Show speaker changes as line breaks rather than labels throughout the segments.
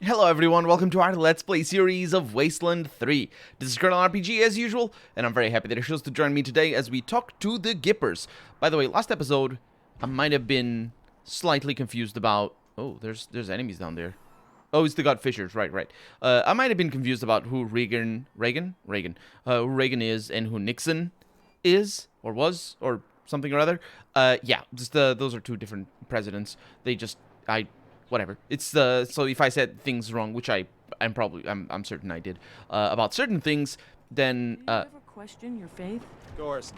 Hello everyone, welcome to our Let's Play series of Wasteland 3. This is Colonel RPG as usual, and I'm very happy that you chose to join me today as we talk to the gippers. By the way, last episode, I might have been slightly confused about... Oh, there's enemies down there. Oh, it's the God Fishers, right. I might have been confused about who Reagan is and who Nixon is, or was, or something or other. Yeah, just those are two different presidents. Whatever. It's so if I said things wrong, which I'm certain I did, about certain things, then
Do you ever question your faith?
Of course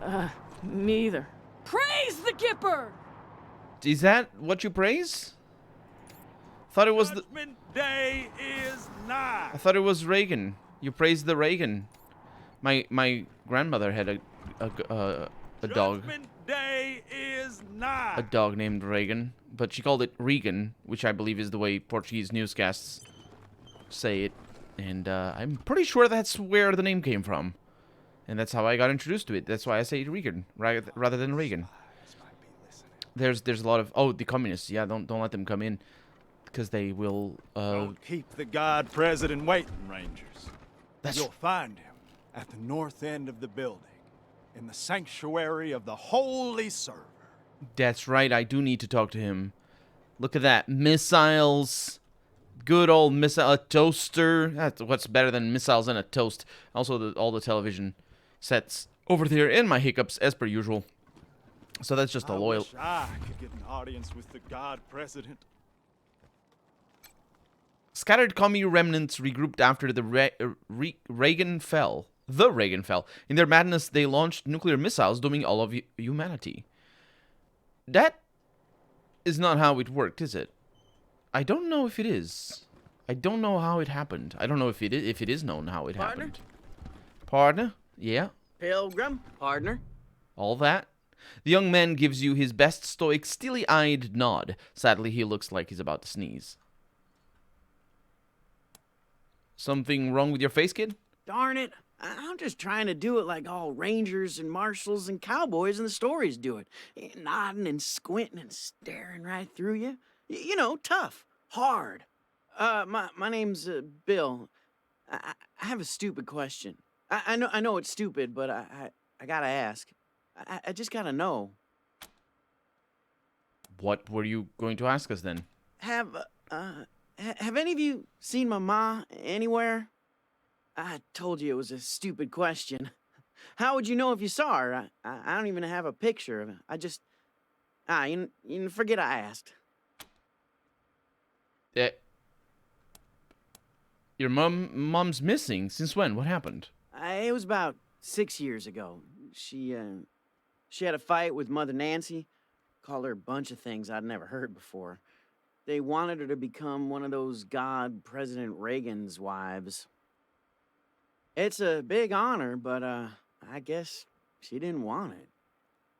not.
Me either. Praise the Gipper!
is that what you praise? Thought it was
Judgment Day is nigh.
I thought it was Reagan. You praised the Reagan. My grandmother had a dog.
Judgment Day is nigh.
A dog named Reagan, but she called it Regan, which I believe is the way Portuguese newscasts say it, and I'm pretty sure that's where the name came from, and that's how I got introduced to it. That's why I say Regan rather than Reagan. There's a lot of the communists. Yeah, don't let them come in because they will.
Don't keep the God President waiting, Rangers.
That's
You'll find him at the north end of the building, in the sanctuary of the Holy Server.
That's right, I do need to talk to him. Look at that. Missiles. Good old missile. A toaster. That's what's better than missiles and a toast. Also, all the television sets over there, and my hiccups, as per usual. So that's just a loyal...
wish I could get an audience with the God President.
Scattered commie remnants regrouped after the Reagan fell. The Reagan fell. In their madness, they launched nuclear missiles, dooming all of humanity. That is not how it worked, is it? I don't know if it is. I don't know how it happened. I don't know if it is known how it
Partner?
happened. Partner? Yeah.
Pilgrim, partner.
All that. The young man gives you his best stoic, steely-eyed nod. Sadly, he looks like he's about to sneeze. Something wrong with your face, kid?
Darn it. I'm just trying to do it like all rangers and marshals and cowboys in the stories do it. Nodding and squinting and staring right through you. You know, tough, hard. My name's Bill. I have a stupid question. I know it's stupid, but I gotta ask. I just gotta know.
What were you going to ask us then?
Have any of you seen my ma anywhere? I told you it was a stupid question. How would you know if you saw her? I don't even have a picture of her. I just... you forget I asked.
Your mom's missing. Since when? What happened?
It was about 6 years ago. She had a fight with Mother Nancy. Called her a bunch of things I'd never heard before. They wanted her to become one of those God President Reagan's wives. It's a big honor, but I guess she didn't want it.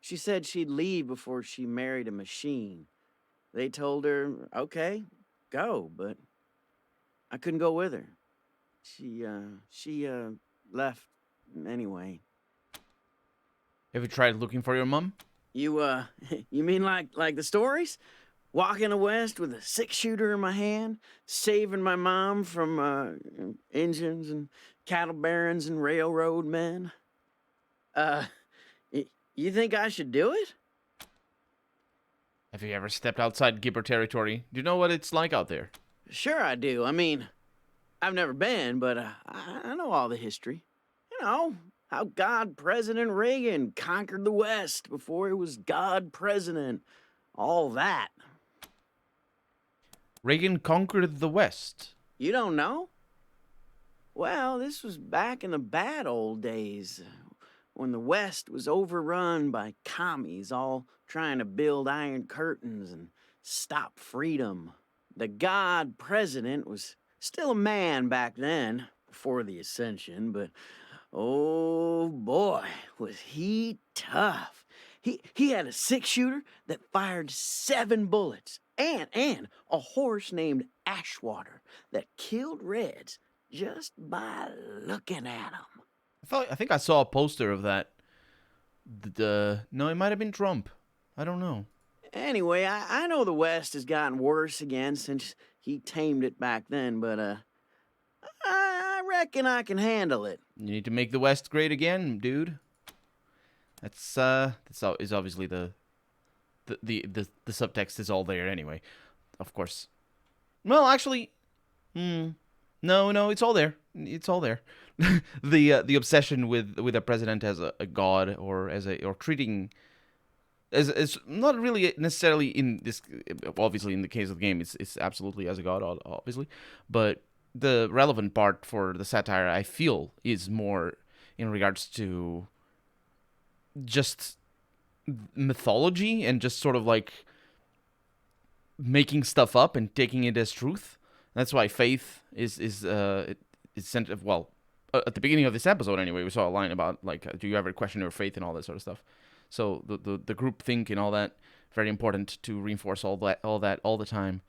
She said she'd leave before she married a machine. They told her, okay, go, but I couldn't go with her. She left anyway.
Have you tried looking for your mom?
You mean like the stories? Walking west with a 6-shooter in my hand, saving my mom from engines and cattle barons and railroad men. You think I should do it?
Have you ever stepped outside Gipper territory? Do you know what it's like out there?
Sure I do. I mean, I've never been, but I know all the history. You know, how God President Reagan conquered the West before he was God President. All that.
Reagan conquered the West.
You don't know? Well, this was back in the bad old days, when the West was overrun by commies all trying to build iron curtains and stop freedom. The God President was still a man back then, before the ascension, but oh boy, was he tough. He had a 6-shooter that fired 7 bullets, and a horse named Ashwater that killed Reds just by looking at him.
I think I saw a poster of that. No, it might have been Trump. I don't know.
Anyway, I know the West has gotten worse again since he tamed it back then, but I reckon I can handle it.
You need to make the West great again, dude. That's is obviously the subtext is all there anyway. Of course. Well, actually, no, it's all there. It's all there. The obsession with a president as a god or treating as not really necessarily in this, obviously in the case of the game it's absolutely as a god, obviously, but the relevant part for the satire, I feel, is more in regards to just mythology and just sort of like making stuff up and taking it as truth. That's why faith is sent. Well, at the beginning of this episode, anyway, we saw a line about like, do you ever question your faith and all that sort of stuff. So the group think and all that, very important to reinforce all that all the time.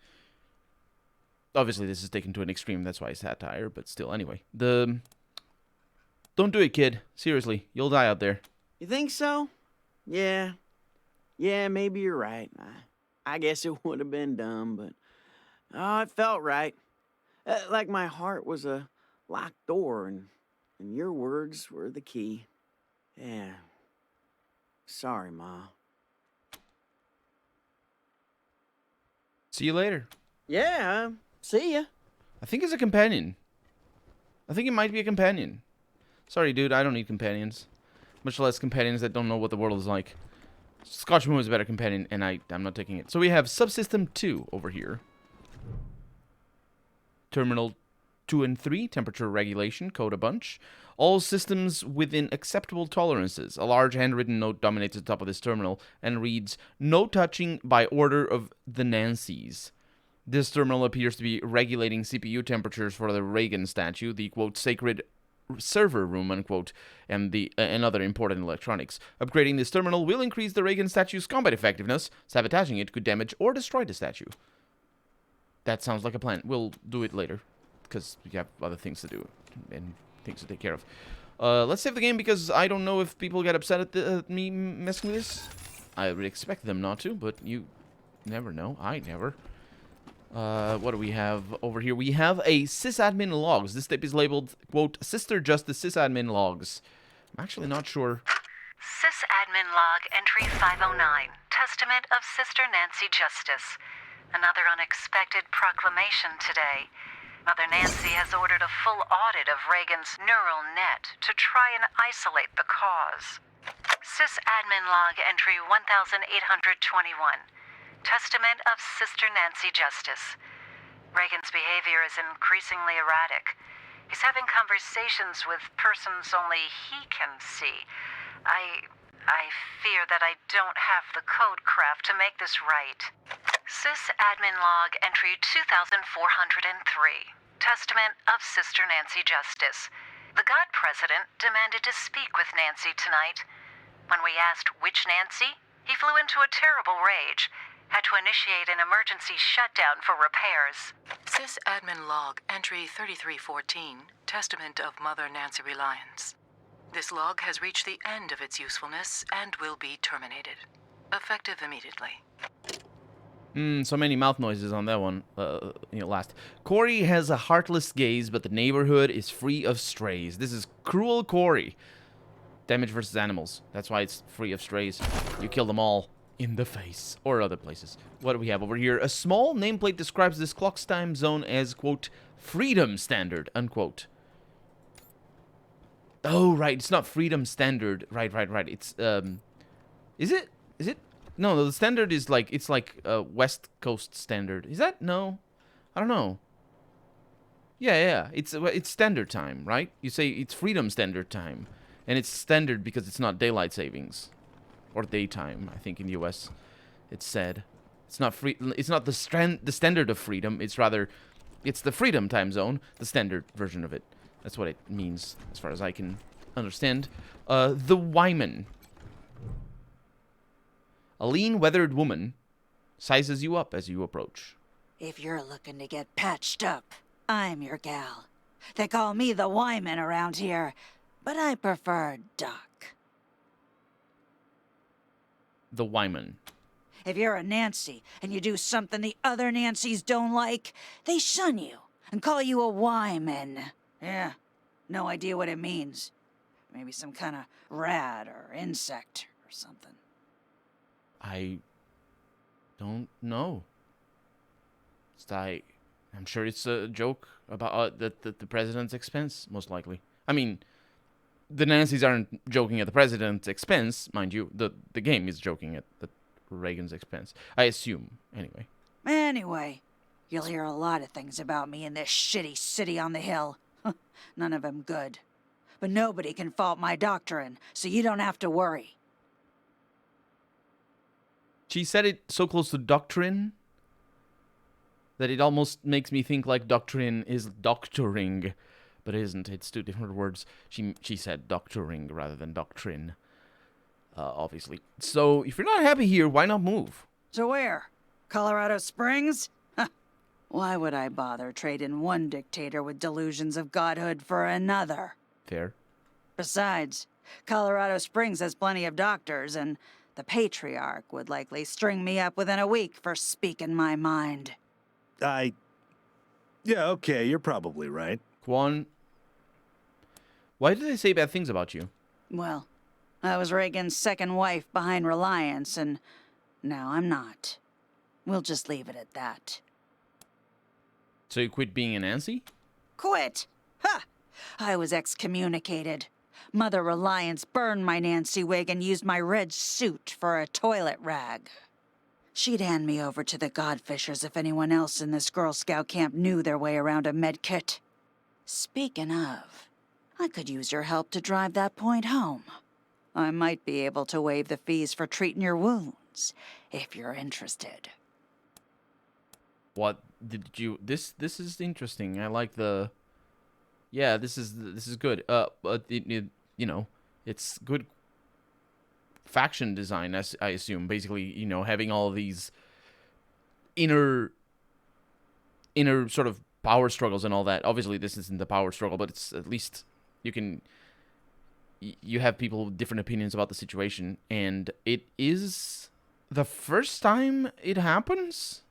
Obviously, this is taken to an extreme. That's why it's satire. But still, anyway, don't do it, kid. Seriously, you'll die out there.
You think so? Yeah, maybe you're right. I guess it would have been dumb, but it felt right. Like my heart was a locked door, and your words were the key. Yeah. Sorry, Ma.
See you later.
Yeah, see ya.
I think it's a companion. I think it might be a companion. Sorry, dude, I don't need companions. Much less companions that don't know what the world is like. Scotch Moon is a better companion, and I'm not taking it. So we have Subsystem 2 over here. Terminal 2 and 3, temperature regulation, code a bunch. All systems within acceptable tolerances. A large handwritten note dominates the top of this terminal and reads, "No touching by order of the Nancys." This terminal appears to be regulating CPU temperatures for the Reagan statue, the, quote, sacred server room, unquote, and other important electronics. Upgrading this terminal will increase the Reagan statue's combat effectiveness. Sabotaging it could damage or destroy the statue. That sounds like a plan. We'll do it later, because we have other things to do and things to take care of. Let's save the game, because I don't know if people get upset at me messing with this. I would expect them not to, but you never know. I never. What do we have over here? We have a sysadmin logs. This tape is labeled, quote, Sister Justice sysadmin logs. I'm actually not sure.
Sysadmin log entry 509. Testament of Sister Nancy Justice. Another unexpected proclamation today. Mother Nancy has ordered a full audit of Reagan's neural net to try and isolate the cause. Sysadmin log entry 1821. Testament of Sister Nancy Justice. Reagan's behavior is increasingly erratic. He's having conversations with persons only he can see. I fear that I don't have the code craft to make this right. Sysadmin log entry 2403. Testament of Sister Nancy Justice. The God President demanded to speak with Nancy tonight. When we asked which Nancy, he flew into a terrible rage. Had to initiate an emergency shutdown for repairs.
Sysadmin log entry 3314. Testament of Mother Nancy Reliance. This log has reached the end of its usefulness and will be terminated. Effective immediately.
So many mouth noises on that one. Last. Corey has a heartless gaze, but the neighborhood is free of strays. This is cruel Corey. Damage versus animals. That's why it's free of strays. You kill them all in the face or other places. What do we have over here? A small nameplate describes this clock's time zone as, quote, freedom standard, unquote. Oh, right. It's not freedom standard. Right. It's, is it? No, the standard is like, it's like West Coast standard. Is that? No. I don't know. Yeah. It's standard time, right? You say it's freedom standard time. And it's standard because it's not daylight savings. Or daytime, I think in the US. It's said. It's not free. It's not the standard of freedom. It's rather, it's the freedom time zone, the standard version of it. That's what it means, as far as I can understand. The Wyman. A lean, weathered woman sizes you up as you approach.
If you're looking to get patched up, I'm your gal. They call me the Wyman around here, but I prefer Doc.
The Wyman.
If you're a Nancy and you do something the other Nancys don't like, they shun you and call you a wyman. Yeah, no idea what it means. Maybe some kind of rat or insect or something.
I don't know. I'm sure it's a joke about the president's expense, most likely. I mean, the Nancys aren't joking at the president's expense, mind you. The game is joking at Reagan's expense. I assume, anyway.
Anyway, you'll hear a lot of things about me in this shitty city on the hill. None of them good. But nobody can fault my doctrine, so you don't have to worry.
She said it so close to doctrine that it almost makes me think like doctrine is doctoring, but it isn't. It's two different words. She said doctoring rather than doctrine, obviously. So if you're not happy here, why not move?
So where? Colorado Springs? Why would I bother trading one dictator with delusions of godhood for another?
Fair.
Besides, Colorado Springs has plenty of doctors, and the patriarch would likely string me up within a week for speaking my mind.
Yeah, okay, you're probably right.
Quan, why did they say bad things about you?
Well, I was Reagan's second wife behind Reliance, and now I'm not. We'll just leave it at that.
So you quit being a Nancy?
Quit? Ha! I was excommunicated. Mother Reliance burned my Nancy wig and used my red suit for a toilet rag. She'd hand me over to the Godfishers if anyone else in this Girl Scout camp knew their way around a med kit. Speaking of, I could use your help to drive that point home. I might be able to waive the fees for treating your wounds, if you're interested.
What did you? This is interesting. I like the. Yeah, this is good. But you know, it's good faction design, as I assume. Basically, you know, having all of these inner sort of power struggles and all that. Obviously, this isn't the power struggle, but it's at least you have people with different opinions about the situation, and it is the first time it happens.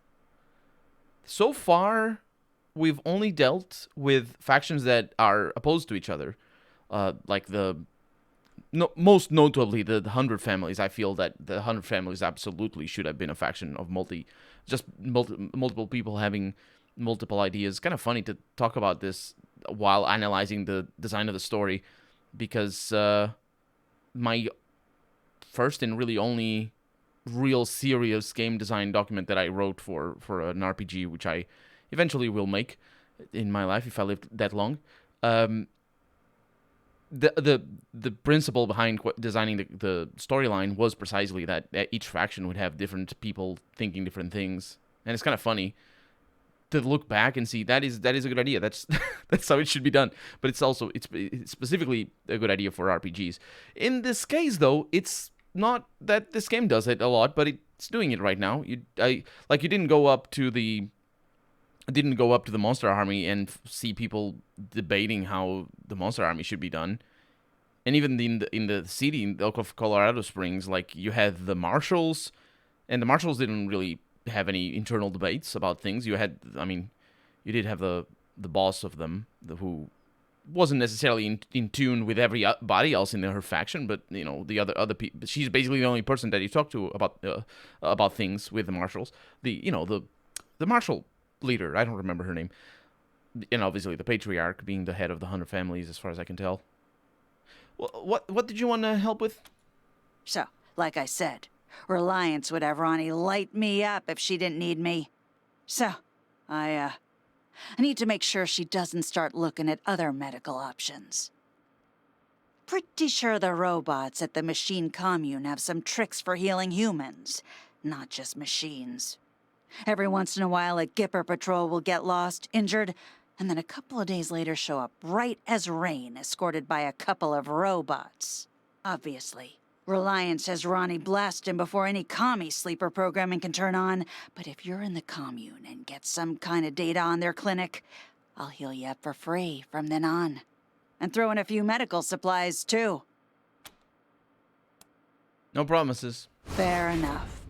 So far, we've only dealt with factions that are opposed to each other, like most notably the 100 families. I feel that the 100 families absolutely should have been a faction of multiple people having multiple ideas. Kind of funny to talk about this while analyzing the design of the story, because my first and really only real serious game design document that I wrote for an RPG, which I eventually will make in my life if I live that long. The principle behind designing the storyline was precisely that each faction would have different people thinking different things, and it's kind of funny to look back and see that is a good idea. That's how it should be done. But it's specifically a good idea for RPGs. In this case, though, it's not that this game does it a lot, but it's doing it right now. You didn't go up to the Monster Army and see people debating how the Monster Army should be done. And even in the city of Colorado Springs, like, you had the Marshals, and the Marshals didn't really have any internal debates about things. You did have the boss of them, who wasn't necessarily in tune with everybody else in her faction, but you know, the other people. She's basically the only person that you talk to about things with the Marshals. The Marshal leader, I don't remember her name, and obviously the Patriarch being the head of the 100 families, as far as I can tell. What did you want to help with?
So, like I said, Reliance would have Ronnie light me up if she didn't need me. So, I need to make sure she doesn't start looking at other medical options. Pretty sure the robots at the machine commune have some tricks for healing humans, not just machines. Every once in a while, a Gipper patrol will get lost, injured, and then a couple of days later show up bright as rain, escorted by a couple of robots. Obviously, Reliance has Ronnie blast him before any commie sleeper programming can turn on, but if you're in the commune and get some kind of data on their clinic, I'll heal you up for free from then on. And throw in a few medical supplies, too.
No promises.
Fair enough.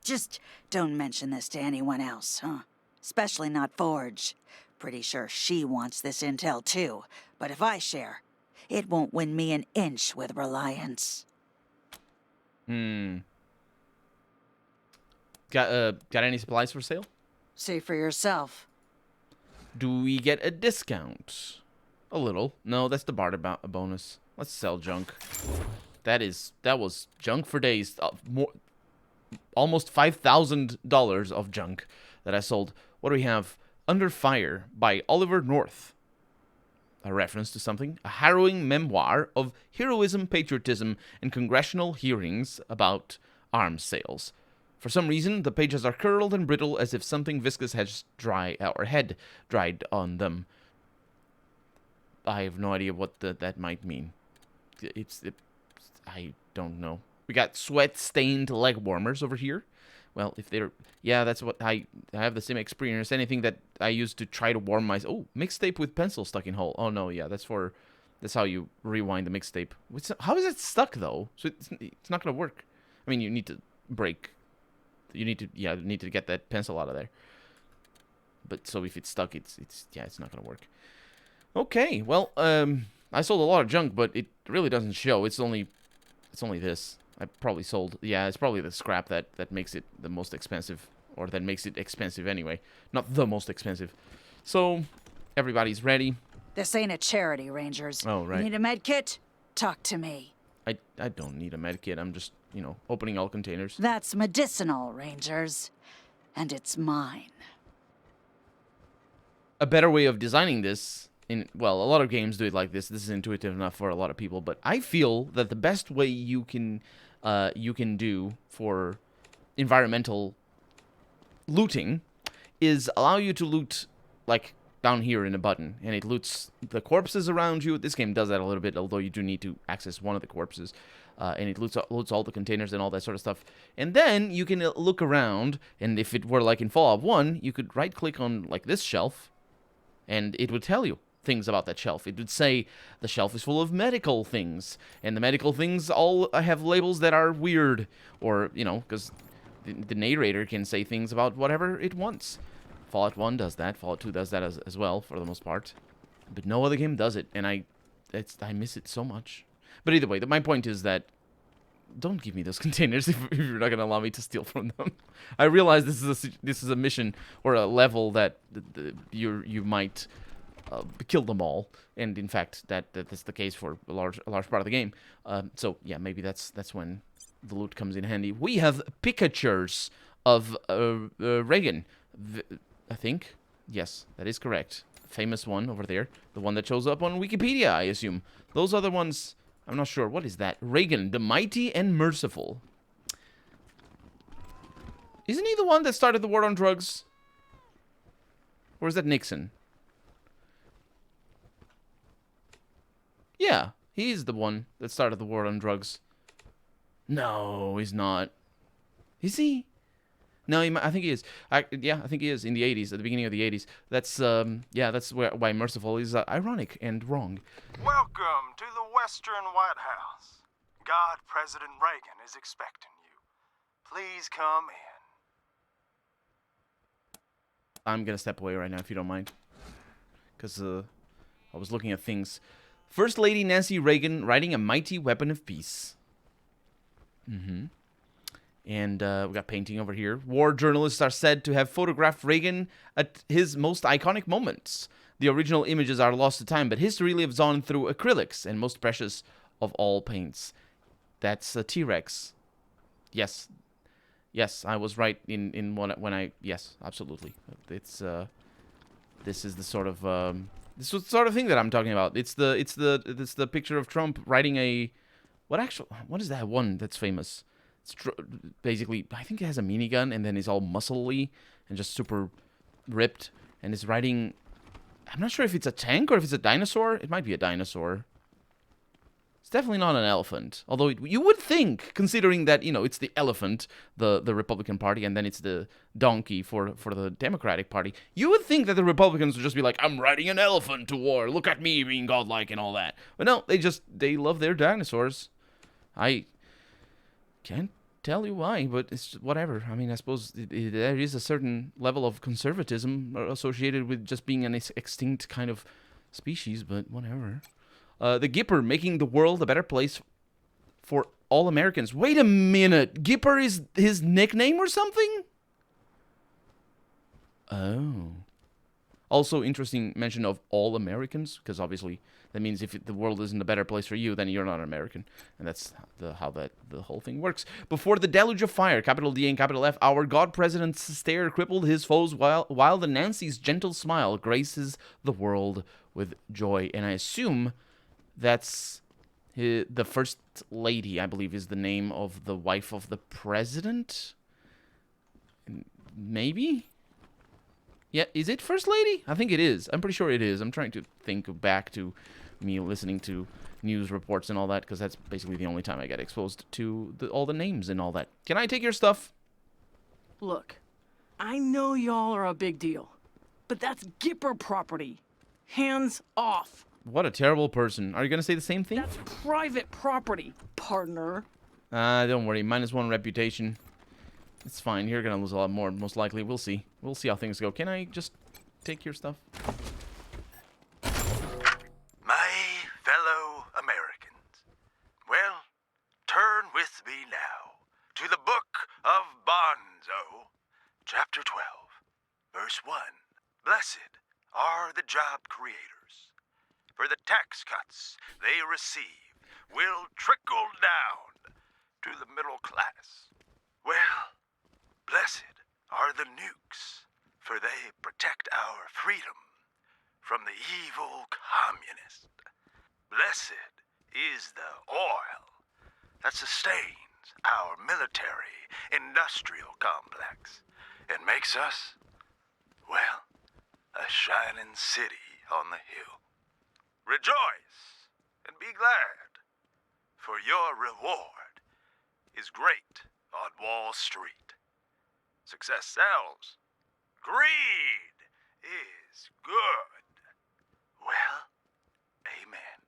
Just don't mention this to anyone else, huh? Especially not Forge. Pretty sure she wants this intel too, but if I share, it won't win me an inch with Reliance.
Got any supplies for sale?
See for yourself.
Do we get a discount? A little. No, that's the barter bonus. Let's sell junk. That was junk for days. Almost $5,000 of junk that I sold. What do we have? Under Fire by Oliver North. A reference to something. A harrowing memoir of heroism, patriotism, and congressional hearings about arms sales. For some reason, the pages are curled and brittle as if something viscous has had dried on them. I have no idea what that might mean. I don't know. We got sweat-stained leg warmers over here. Well, if they're... Yeah, that's what I have the same experience. Anything that I use to try to warm my... Oh, mixtape with pencil stuck in hole. Oh, no, yeah, that's how you rewind the mixtape. How is it stuck, though? So it's not going to work. I mean, you need to break... You need to get that pencil out of there. But so if it's stuck, it's not going to work. Okay, well, I sold a lot of junk, but it really doesn't show. It's only this. I probably sold... Yeah, it's probably the scrap that makes it the most expensive. Or that makes it expensive anyway. Not the most expensive. So, everybody's ready.
This ain't a charity, Rangers.
Oh, right.
You need a med kit? Talk to me.
I don't need a med kit. I'm just, opening all containers.
That's medicinal, Rangers. And it's mine.
A better way of designing this... Well, a lot of games do it like this. This is intuitive enough for a lot of people, but I feel that the best way you can do for environmental looting is allow you to loot, like, down here in a button, and it loots the corpses around you. This game does that a little bit, although you do need to access one of the corpses, and it loots all the containers and all that sort of stuff. And then you can look around, and if it were like in Fallout 1, you could right-click on, like, this shelf, and it would tell you things about that shelf. It would say the shelf is full of medical things, and the medical things all have labels that are weird, or, because the narrator can say things about whatever it wants. Fallout 1 does that. Fallout 2 does that as well, for the most part. But no other game does it, and I miss it so much. But either way, my point is that don't give me those containers if you're not going to allow me to steal from them. I realize this is a mission or a level that you might... kill them all, and in fact that's the case for a large part of the game. So yeah, maybe that's when the loot comes in handy. We have pictures of Reagan, I think. Yes, that is correct. Famous one over there, the one that shows up on Wikipedia, I assume. Those other ones, I'm not sure. What is that? Reagan, the mighty and merciful. Isn't he the one that started the war on drugs? Or is that Nixon? Yeah, he's the one that started the war on drugs. No, he's not. Is he? No, I think he is. I think he is in the 80s, at the beginning of the 80s. That's, that's why merciful is ironic and wrong.
Welcome to the Western White House. God, President Reagan is expecting you. Please come in.
I'm gonna step away right now, if you don't mind. Because, I was looking at things... First Lady Nancy Reagan riding a mighty weapon of peace. And we got painting over here. War journalists are said to have photographed Reagan at his most iconic moments. The original images are lost to time, but history lives on through acrylics and most precious of all paints. That's a T-Rex. Yes. Yes, I was right in when I... Yes, absolutely. It's, this is the sort of... This is the sort of thing that I'm talking about. It's the picture of Trump riding a... What is that one that's famous? It's basically, I think it has a minigun, and then he's all muscly and just super ripped, and is riding... I'm not sure if it's a tank or if it's a dinosaur. It might be a dinosaur. It's definitely not an elephant. Although you would think, considering that, it's the elephant, the Republican Party, and then it's the donkey for the Democratic Party. You would think that the Republicans would just be like, I'm riding an elephant to war. Look at me being godlike and all that. But no, they love their dinosaurs. I can't tell you why, but it's whatever. I mean, I suppose there is a certain level of conservatism associated with just being an extinct kind of species, but whatever. The Gipper, making the world a better place for all Americans. Wait a minute. Gipper is his nickname or something? Oh. Also, interesting mention of all Americans, because obviously that means if the world isn't a better place for you, then you're not an American. And that's how the whole thing works. Before the deluge of fire, capital D and capital F, our God President's stare crippled his foes while the Nancy's gentle smile graces the world with joy. And I assume that's the First Lady, I believe, is the name of the wife of the president? Maybe? Yeah, is it First Lady? I think it is. I'm pretty sure it is. I'm trying to think back to me listening to news reports and all that, because that's basically the only time I get exposed to all the names and all that. Can I take your stuff?
Look, I know y'all are a big deal, but that's Gipper property. Hands off.
What a terrible person. Are you going to say the same thing?
That's private property, partner.
Don't worry. -1 reputation. It's fine. You're going to lose a lot more, most likely. We'll see. We'll see how things go. Can I just take your stuff?
My fellow Americans, well, turn with me now to the book of Bonzo, chapter 12, verse 1. Blessed are the job creators, for the tax cuts they receive will trickle down to the middle class. Well, blessed are the nukes, for they protect our freedom from the evil communist. Blessed is the oil that sustains our military-industrial complex and makes us, well, a shining city on the hill. Rejoice and be glad, for your reward is great on Wall Street. Success sells. Greed is good. Well, amen.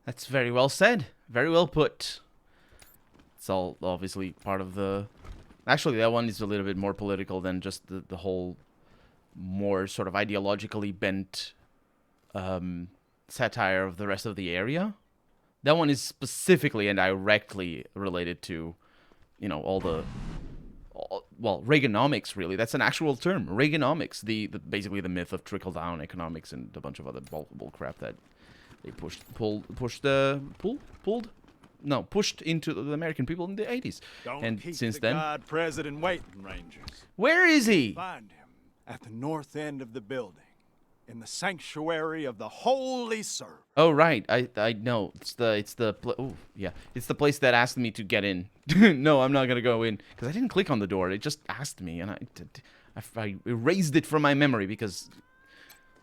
That's very well said. Very well put. It's all obviously part of the... Actually, that one is a little bit more political than just the whole more sort of ideologically bent satire of the rest of the area. That one is specifically and directly related to, you know, well, Reaganomics, really. That's an actual term. Reaganomics, basically the myth of trickle-down economics and a bunch of other bull crap that they pushed into the American people in the 80s.
Don't keep
since
the
then,
God President waiting, Rangers.
where is he?
Find him at the north end of the building, in the sanctuary of the Holy Serve.
Oh right, I know. It's the place that asked me to get in. No, I'm not gonna go in because I didn't click on the door. It just asked me, and I erased it from my memory because.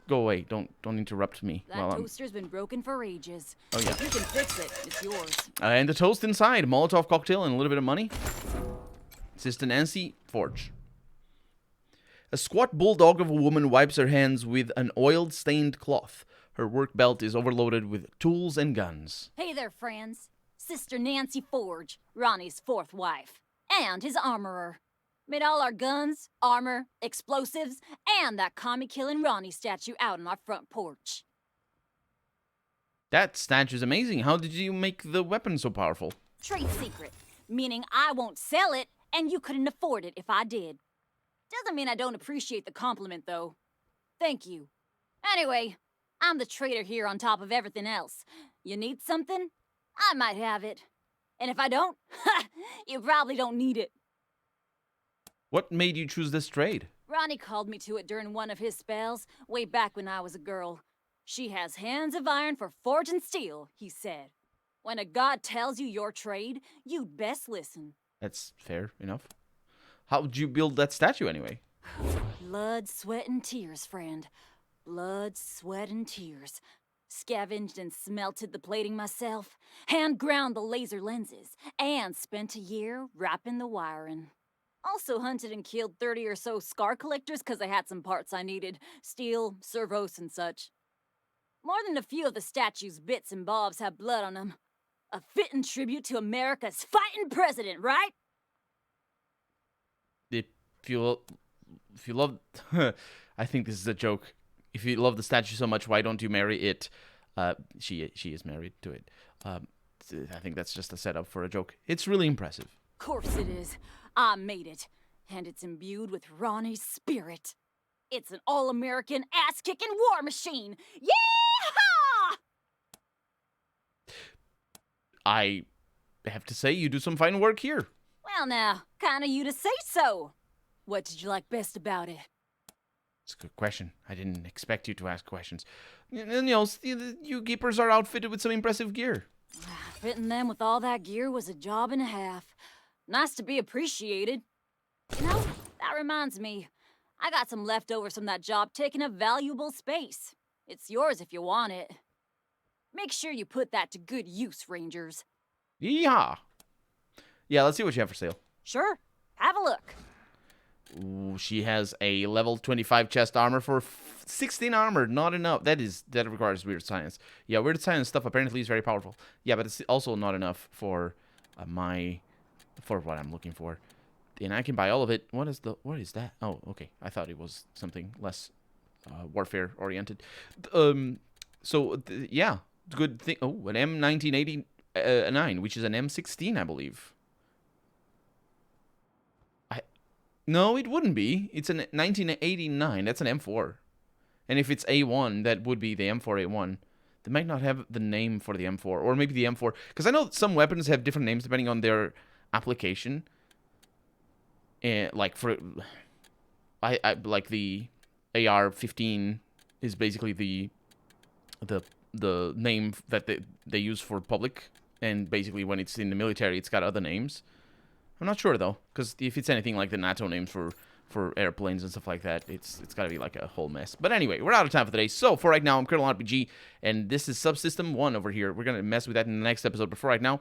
Go away! Don't interrupt me.
That toaster's been broken for ages.
Oh yeah.
You can fix it. It's yours.
And the toast inside, Molotov cocktail, and a little bit of money. Sister Nancy, forge. A squat bulldog of a woman wipes her hands with an oil-stained cloth. Her work belt is overloaded with tools and guns.
Hey there, friends. Sister Nancy Forge, Ronnie's fourth wife, and his armorer. Made all our guns, armor, explosives, and that commie-killing Ronnie statue out on our front porch.
That statue's amazing. How did you make the weapon so powerful?
Trade secret, meaning I won't sell it, and you couldn't afford it if I did. Doesn't mean I don't appreciate the compliment, though. Thank you. Anyway, I'm the trader here on top of everything else. You need something? I might have it. And if I don't, you probably don't need it.
What made you choose this trade?
Ronnie called me to it during one of his spells, way back when I was a girl. She has hands of iron for forging steel, he said. When a god tells you your trade, you'd best listen.
That's fair enough. How would you build that statue anyway?
Blood, sweat, and tears, friend. Blood, sweat, and tears. Scavenged and smelted the plating myself, hand ground the laser lenses, and spent a year wrapping the wiring. Also hunted and killed 30 or so scar collectors because I had some parts I needed. Steel, servos, and such. More than a few of the statue's bits and bobs have blood on them. A fitting tribute to America's fighting president, right?
If you love, I think this is a joke. If you love the statue so much, why don't you marry it? She is married to it. I think that's just a setup for a joke. It's really impressive.
Course it is. I made it. And it's imbued with Ronnie's spirit. It's an all-American ass-kicking war machine. Yeehaw!
I have to say, you do some fine work here.
Well now, kinda you to say so. What did you like best about it?
It's a good question. I didn't expect you to ask questions. And, you gippers are outfitted with some impressive gear.
Fitting them with all that gear was a job and a half. Nice to be appreciated. You know, that reminds me. I got some leftovers from that job taking up valuable space. It's yours if you want it. Make sure you put that to good use, Rangers.
Yeehaw! Yeah, let's see what you have for sale.
Sure, have a look.
Ooh, she has a level 25 chest armor for 16 armor. Not enough. That requires weird science. Yeah, weird science stuff apparently is very powerful. Yeah, but it's also not enough for for what I'm looking for. And I can buy all of it. What is that? Oh, okay. I thought it was something less warfare oriented. Yeah, good thing. Oh, an M1989, which is an M16, I believe. No, it wouldn't be. It's an 1989. That's an M4. And if it's A1, that would be the M4A1. They might not have the name for the M4, or maybe the M4, because I know some weapons have different names depending on their application. And like like the AR-15 is basically the name that they use for public, and basically when it's in the military, it's got other names. I'm not sure though, because if it's anything like the NATO names for airplanes and stuff like that, it's got to be like a whole mess. But anyway, we're out of time for today. So for right now, I'm Colonel RPG, and this is Subsystem 1 over here. We're gonna mess with that in the next episode. But for right now,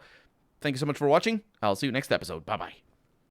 thank you so much for watching. I'll see you next episode. Bye bye.